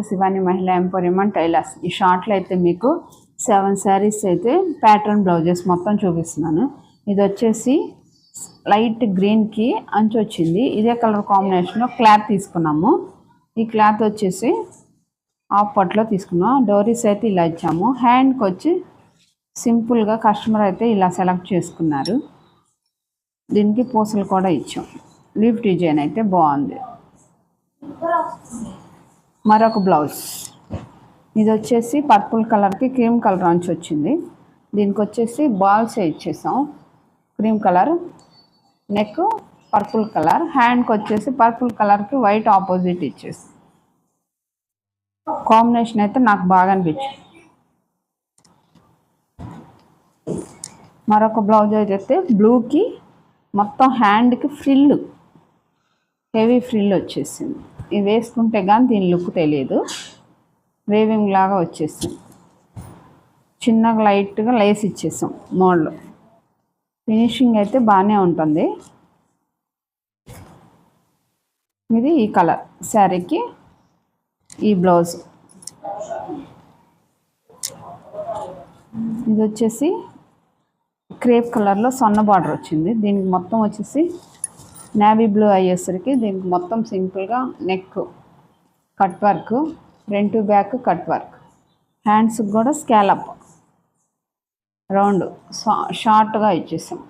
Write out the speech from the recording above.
శివాని మహిళా emporium and tailors. ఈ షార్ట్లో అయితే మీకు 7 శారీస్ అయితే ప్యాటర్న్ బ్లౌజెస్ మొత్తం చూపిస్తున్నాను. ఇది వచ్చేసి లైట్ గ్రీన్కి అంచు వచ్చింది. ఇదే కలర్ కాంబినేషన్లో క్లాత్ తీసుకున్నాము. ఈ క్లాత్ వచ్చేసి హాఫ్ పట్లో తీసుకున్నాం. డోరీస్ అయితే ఇలా ఇచ్చాము. హ్యాండ్కి వచ్చి సింపుల్గా కస్టమర్ అయితే ఇలా సెలెక్ట్ చేసుకున్నారు. దీనికి పూసలు కూడా ఇచ్చాం. లీఫ్ డిజైన్ అయితే బాగుంది. మరొక బ్లౌజ్ ఇది వచ్చేసి పర్పుల్ కలర్కి క్రీమ్ కలర్ అంచు వచ్చింది. దీనికి వచ్చేసి బాల్స్ ఇచ్చేసాం. Cream colour neck, purple colour. హ్యాండ్కి వచ్చేసి పర్పుల్ కలర్కి వైట్ ఆపోజిట్ ఇచ్చేసి కాంబినేషన్ అయితే నాకు బాగా అనిపించింది. మరొక బ్లౌజ్ అయితే బ్లూకి మొత్తం హ్యాండ్కి ఫ్రిల్, హెవీ ఫ్రిల్ వచ్చేసింది. ఇవి వేసుకుంటే కానీ దీని లుక్ తెలియదు. వేవింగ్ లాగా వచ్చేసింది. చిన్నగా లైట్గా లేస్ ఇచ్చేసాం మోడల్. ఫినిషింగ్ అయితే బాగానే ఉంటుంది. ఇది ఈ కలర్ శారీకి ఈ బ్లౌజ్. ఇది వచ్చేసి క్రేప్ కలర్లో సన్న బార్డర్ వచ్చింది. దీనికి మొత్తం వచ్చేసి నేవీ బ్లూ అయ్యేసరికి దీనికి మొత్తం సింపుల్గా neck cut work, front back cut work. హ్యాండ్స్కి కూడా స్కాలప్ రౌండ్ షార్ట్గా ఇచ్చేసాం.